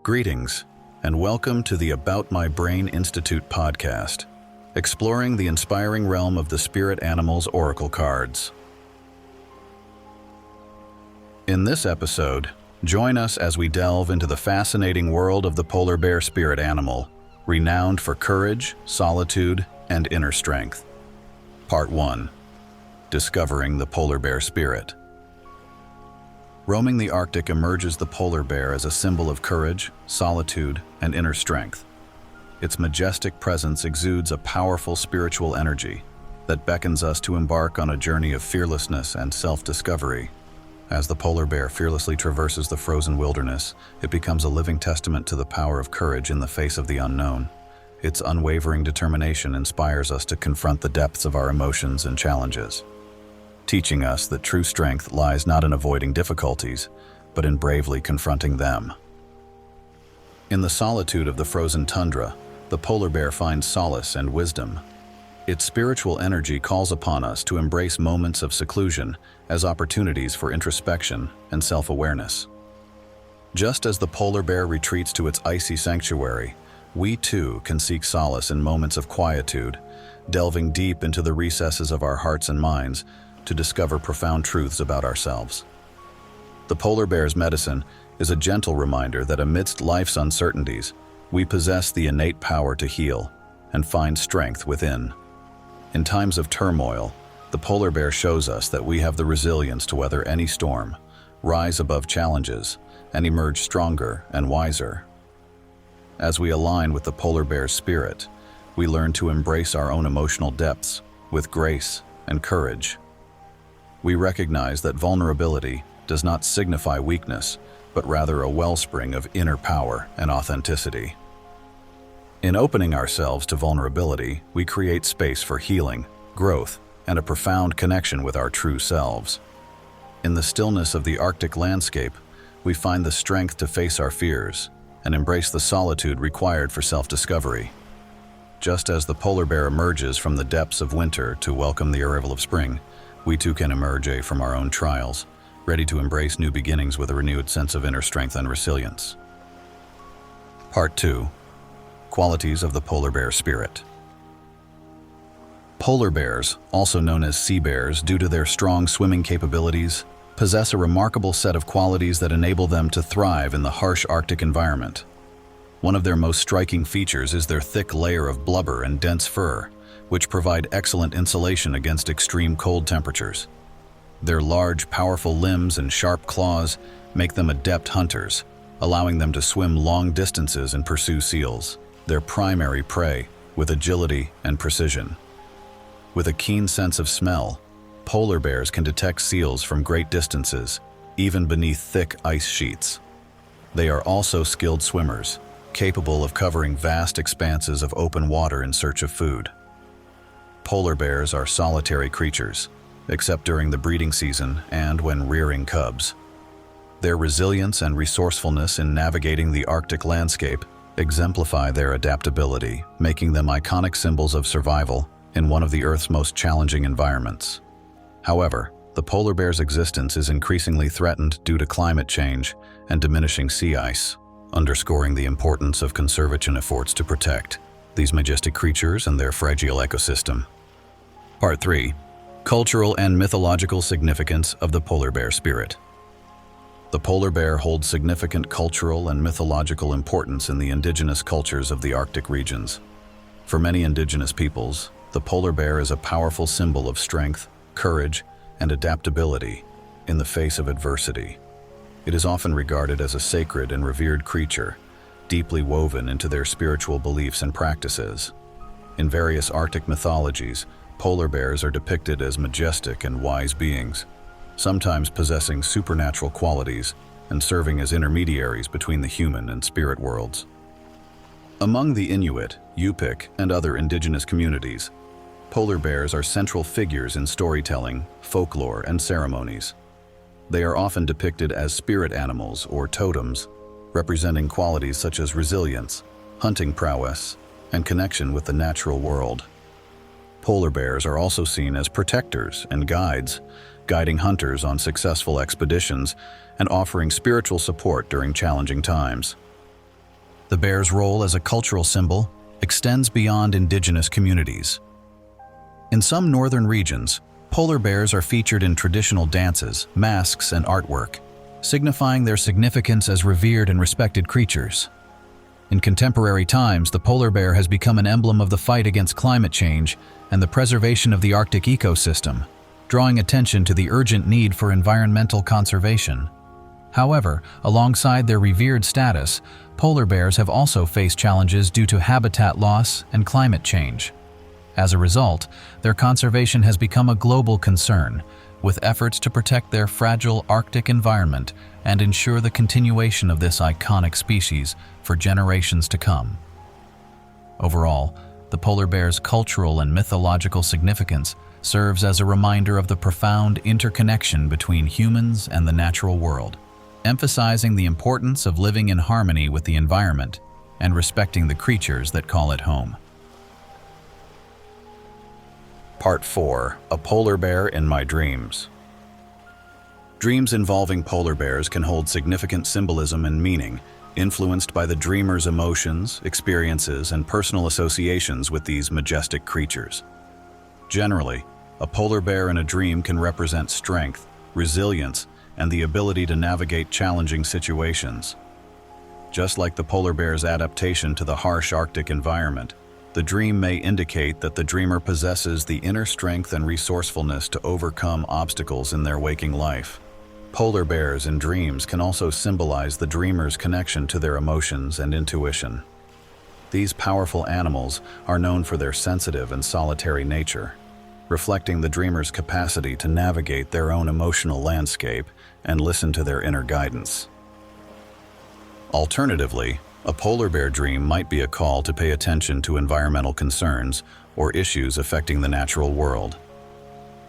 Greetings, and welcome to the About My Brain Institute podcast, exploring the inspiring realm of the spirit animals' oracle cards. In this episode, join us as we delve into the fascinating world of the polar bear spirit animal, renowned for courage, solitude, and inner strength. Part 1. Discovering the polar bear spirit. Roaming the Arctic emerges the polar bear as a symbol of courage, solitude, and inner strength. Its majestic presence exudes a powerful spiritual energy that beckons us to embark on a journey of fearlessness and self-discovery. As the polar bear fearlessly traverses the frozen wilderness, it becomes a living testament to the power of courage in the face of the unknown. Its unwavering determination inspires us to confront the depths of our emotions and challenges, teaching us that true strength lies not in avoiding difficulties, but in bravely confronting them. In the solitude of the frozen tundra, the polar bear finds solace and wisdom. Its spiritual energy calls upon us to embrace moments of seclusion as opportunities for introspection and self-awareness. Just as the polar bear retreats to its icy sanctuary, we too can seek solace in moments of quietude, delving deep into the recesses of our hearts and minds to discover profound truths about ourselves. The polar bear's medicine is a gentle reminder that amidst life's uncertainties, we possess the innate power to heal and find strength within. In times of turmoil, the polar bear shows us that we have the resilience to weather any storm, rise above challenges, and emerge stronger and wiser. As we align with the polar bear's spirit, we learn to embrace our own emotional depths with grace and courage. We recognize that vulnerability does not signify weakness, but rather a wellspring of inner power and authenticity. In opening ourselves to vulnerability, we create space for healing, growth, and a profound connection with our true selves. In the stillness of the Arctic landscape, we find the strength to face our fears and embrace the solitude required for self-discovery. Just as the polar bear emerges from the depths of winter to welcome the arrival of spring, we too can emerge from our own trials, ready to embrace new beginnings with a renewed sense of inner strength and resilience. Part 2. Qualities of the polar bear spirit. Polar bears, also known as sea bears due to their strong swimming capabilities, possess a remarkable set of qualities that enable them to thrive in the harsh Arctic environment. One of their most striking features is their thick layer of blubber and dense fur, which provide excellent insulation against extreme cold temperatures. Their large, powerful limbs and sharp claws make them adept hunters, allowing them to swim long distances and pursue seals, their primary prey, with agility and precision. With a keen sense of smell, polar bears can detect seals from great distances, even beneath thick ice sheets. They are also skilled swimmers, capable of covering vast expanses of open water in search of food. Polar bears are solitary creatures, except during the breeding season and when rearing cubs. Their resilience and resourcefulness in navigating the Arctic landscape exemplify their adaptability, making them iconic symbols of survival in one of the Earth's most challenging environments. However, the polar bear's existence is increasingly threatened due to climate change and diminishing sea ice, underscoring the importance of conservation efforts to protect these majestic creatures and their fragile ecosystem. Part 3. Cultural and mythological significance of the polar bear spirit. The polar bear holds significant cultural and mythological importance in the indigenous cultures of the Arctic regions. For many indigenous peoples, the polar bear is a powerful symbol of strength, courage, and adaptability in the face of adversity. It is often regarded as a sacred and revered creature, deeply woven into their spiritual beliefs and practices. In various Arctic mythologies, polar bears are depicted as majestic and wise beings, sometimes possessing supernatural qualities and serving as intermediaries between the human and spirit worlds. Among the Inuit, Yupik, and other indigenous communities, polar bears are central figures in storytelling, folklore, and ceremonies. They are often depicted as spirit animals or totems, representing qualities such as resilience, hunting prowess, and connection with the natural world. Polar bears are also seen as protectors and guides, guiding hunters on successful expeditions and offering spiritual support during challenging times. The bear's role as a cultural symbol extends beyond indigenous communities. In some northern regions, polar bears are featured in traditional dances, masks, and artwork, signifying their significance as revered and respected creatures. In contemporary times, the polar bear has become an emblem of the fight against climate change and the preservation of the Arctic ecosystem, drawing attention to the urgent need for environmental conservation. However, alongside their revered status, polar bears have also faced challenges due to habitat loss and climate change. As a result, their conservation has become a global concern, with efforts to protect their fragile Arctic environment and ensure the continuation of this iconic species for generations to come. Overall, the polar bear's cultural and mythological significance serves as a reminder of the profound interconnection between humans and the natural world, emphasizing the importance of living in harmony with the environment and respecting the creatures that call it home. Part 4. A Polar Bear in My Dreams. Dreams involving polar bears can hold significant symbolism and meaning, influenced by the dreamer's emotions, experiences, and personal associations with these majestic creatures. Generally, a polar bear in a dream can represent strength, resilience, and the ability to navigate challenging situations. Just like the polar bear's adaptation to the harsh Arctic environment, the dream may indicate that the dreamer possesses the inner strength and resourcefulness to overcome obstacles in their waking life. Polar bears in dreams can also symbolize the dreamer's connection to their emotions and intuition. These powerful animals are known for their sensitive and solitary nature, reflecting the dreamer's capacity to navigate their own emotional landscape and listen to their inner guidance. Alternatively, a polar bear dream might be a call to pay attention to environmental concerns or issues affecting the natural world.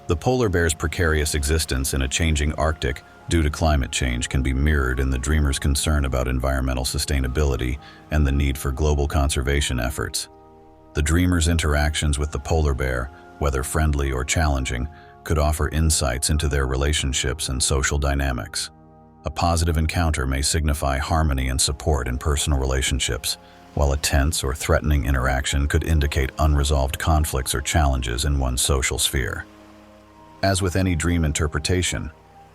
The polar bear's precarious existence in a changing Arctic due to climate change can be mirrored in the dreamer's concern about environmental sustainability and the need for global conservation efforts. The dreamer's interactions with the polar bear, whether friendly or challenging, could offer insights into their relationships and social dynamics. A positive encounter may signify harmony and support in personal relationships, while a tense or threatening interaction could indicate unresolved conflicts or challenges in one's social sphere. As with any dream interpretation,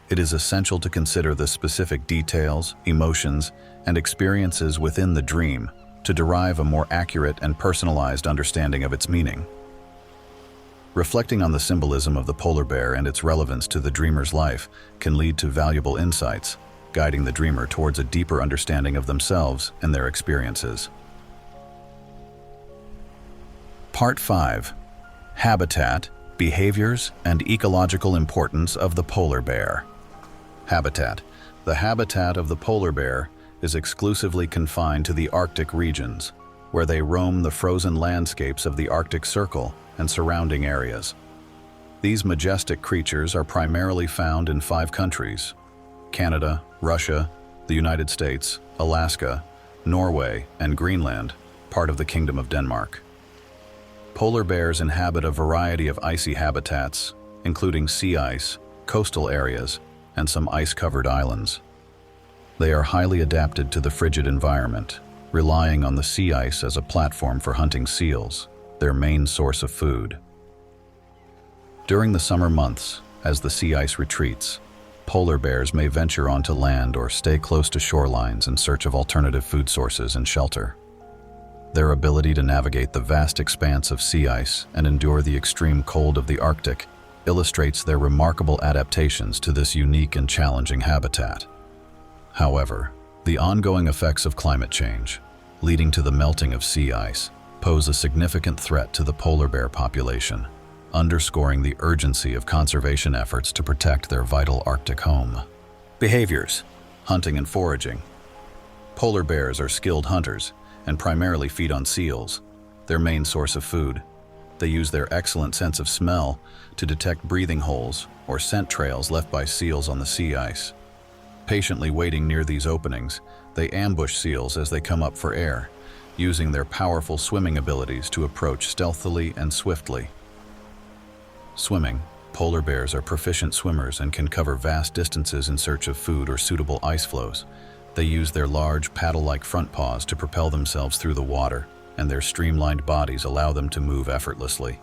it is essential to consider the specific details, emotions, and experiences within the dream to derive a more accurate and personalized understanding of its meaning. Reflecting on the symbolism of the polar bear and its relevance to the dreamer's life can lead to valuable insights, guiding the dreamer towards a deeper understanding of themselves and their experiences. Part 5. Habitat, Behaviors, and Ecological Importance of the Polar Bear. Habitat. The habitat of the polar bear is exclusively confined to the Arctic regions, where they roam the frozen landscapes of the Arctic Circle and surrounding areas. These majestic creatures are primarily found in 5 countries: Canada, Russia, the United States, Alaska, Norway, and Greenland, part of the Kingdom of Denmark. Polar bears inhabit a variety of icy habitats, including sea ice, coastal areas, and some ice-covered islands. They are highly adapted to the frigid environment, relying on the sea ice as a platform for hunting seals, their main source of food. During the summer months, as the sea ice retreats, polar bears may venture onto land or stay close to shorelines in search of alternative food sources and shelter. Their ability to navigate the vast expanse of sea ice and endure the extreme cold of the Arctic illustrates their remarkable adaptations to this unique and challenging habitat. However, the ongoing effects of climate change, leading to the melting of sea ice, pose a significant threat to the polar bear population, underscoring the urgency of conservation efforts to protect their vital Arctic home. Behaviors: hunting and foraging. Polar bears are skilled hunters and primarily feed on seals, their main source of food. They use their excellent sense of smell to detect breathing holes or scent trails left by seals on the sea ice. Patiently waiting near these openings, they ambush seals as they come up for air, using their powerful swimming abilities to approach stealthily and swiftly. Swimming. Polar bears are proficient swimmers and can cover vast distances in search of food or suitable ice floes, They use their large, paddle-like front paws to propel themselves through the water, and their streamlined bodies allow them to move effortlessly.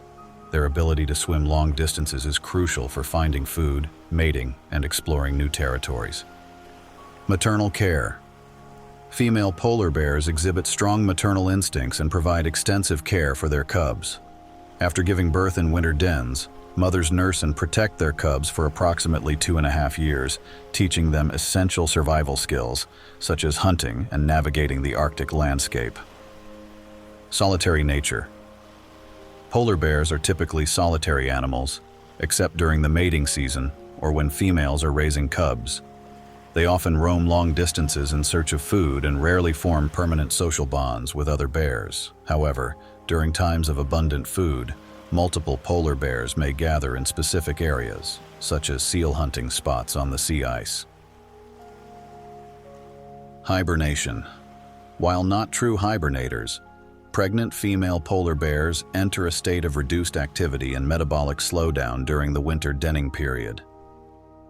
Their ability to swim long distances is crucial for finding food, mating, and exploring new territories. Maternal care. Female polar bears exhibit strong maternal instincts and provide extensive care for their cubs. After giving birth in winter dens, mothers nurse and protect their cubs for approximately 2.5 years, teaching them essential survival skills, such as hunting and navigating the Arctic landscape. Solitary nature. Polar bears are typically solitary animals, except during the mating season or when females are raising cubs. They often roam long distances in search of food and rarely form permanent social bonds with other bears. However, during times of abundant food, multiple polar bears may gather in specific areas, such as seal hunting spots on the sea ice. Hibernation. While not true hibernators, pregnant female polar bears enter a state of reduced activity and metabolic slowdown during the winter denning period.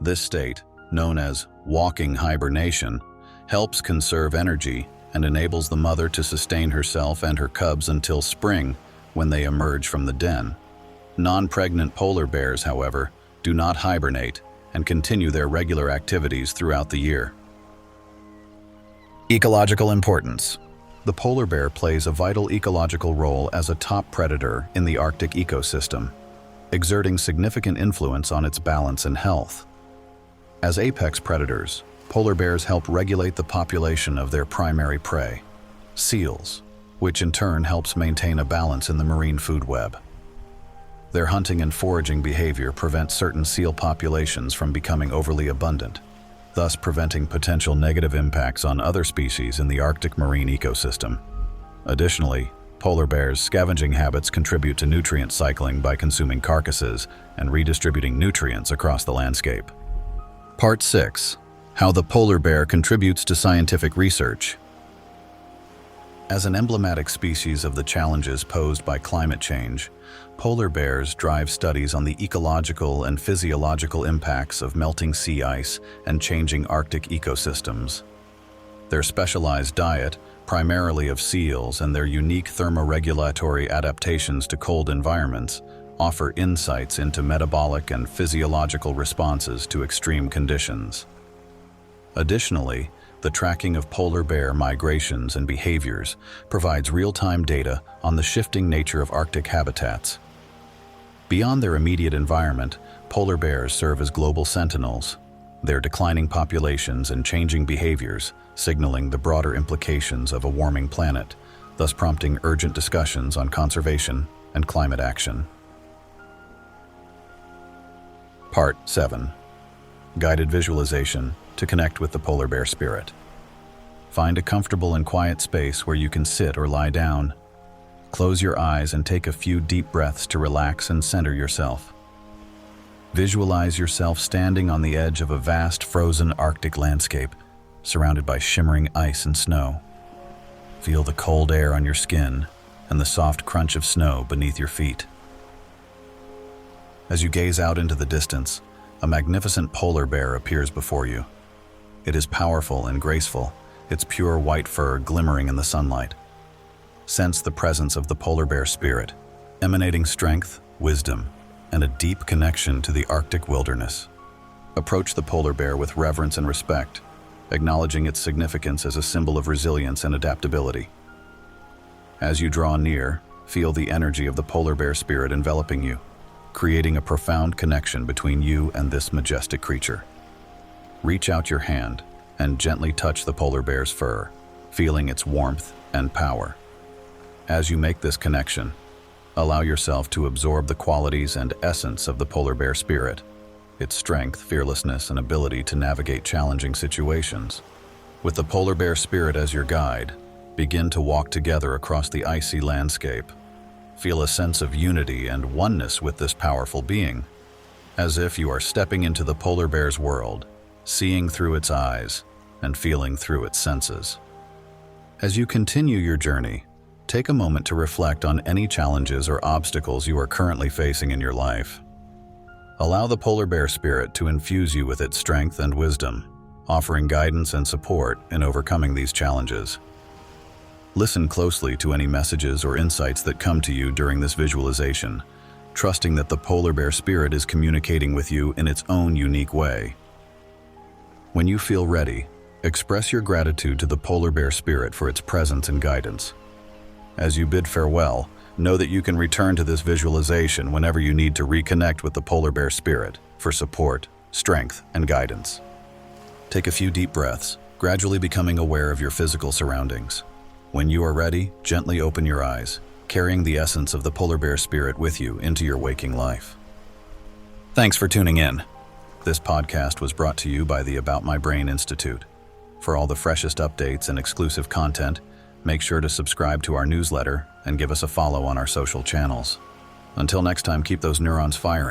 This state, known as walking hibernation, helps conserve energy and enables the mother to sustain herself and her cubs until spring, when they emerge from the den. Non-pregnant polar bears, however, do not hibernate and continue their regular activities throughout the year. Ecological importance. The polar bear plays a vital ecological role as a top predator in the Arctic ecosystem, exerting significant influence on its balance and health. As apex predators, polar bears help regulate the population of their primary prey, seals, which in turn helps maintain a balance in the marine food web. Their hunting and foraging behavior prevents certain seal populations from becoming overly abundant, thus preventing potential negative impacts on other species in the Arctic marine ecosystem. Additionally, polar bears' scavenging habits contribute to nutrient cycling by consuming carcasses and redistributing nutrients across the landscape. Part 6. How the polar bear contributes to scientific research. As an emblematic species of the challenges posed by climate change, polar bears drive studies on the ecological and physiological impacts of melting sea ice and changing Arctic ecosystems. Their specialized diet, primarily of seals, and their unique thermoregulatory adaptations to cold environments, offer insights into metabolic and physiological responses to extreme conditions. Additionally, the tracking of polar bear migrations and behaviors provides real-time data on the shifting nature of Arctic habitats. Beyond their immediate environment, polar bears serve as global sentinels, their declining populations and changing behaviors signaling the broader implications of a warming planet, thus prompting urgent discussions on conservation and climate action. Part 7. Guided visualization to connect with the polar bear spirit. Find a comfortable and quiet space where you can sit or lie down. Close your eyes and take a few deep breaths to relax and center yourself. Visualize yourself standing on the edge of a vast frozen Arctic landscape, surrounded by shimmering ice and snow. Feel the cold air on your skin and the soft crunch of snow beneath your feet. As you gaze out into the distance, a magnificent polar bear appears before you. It is powerful and graceful, its pure white fur glimmering in the sunlight. Sense the presence of the polar bear spirit, emanating strength, wisdom, and a deep connection to the Arctic wilderness. Approach the polar bear with reverence and respect, acknowledging its significance as a symbol of resilience and adaptability. As you draw near, feel the energy of the polar bear spirit enveloping you, creating a profound connection between you and this majestic creature. Reach out your hand and gently touch the polar bear's fur, feeling its warmth and power. As you make this connection, allow yourself to absorb the qualities and essence of the polar bear spirit, its strength, fearlessness, and ability to navigate challenging situations. With the polar bear spirit as your guide, begin to walk together across the icy landscape. Feel a sense of unity and oneness with this powerful being, as if you are stepping into the polar bear's world, seeing through its eyes and feeling through its senses. As you continue your journey, take a moment to reflect on any challenges or obstacles you are currently facing in your life. Allow the polar bear spirit to infuse you with its strength and wisdom, offering guidance and support in overcoming these challenges. Listen closely to any messages or insights that come to you during this visualization, trusting that the polar bear spirit is communicating with you in its own unique way. When you feel ready, express your gratitude to the polar bear spirit for its presence and guidance. As you bid farewell, know that you can return to this visualization whenever you need to reconnect with the polar bear spirit for support, strength, and guidance. Take a few deep breaths, gradually becoming aware of your physical surroundings. When you are ready, gently open your eyes, carrying the essence of the polar bear spirit with you into your waking life. Thanks for tuning in. This podcast was brought to you by the About My Brain Institute. For all the freshest updates and exclusive content, make sure to subscribe to our newsletter and give us a follow on our social channels. Until next time, keep those neurons firing.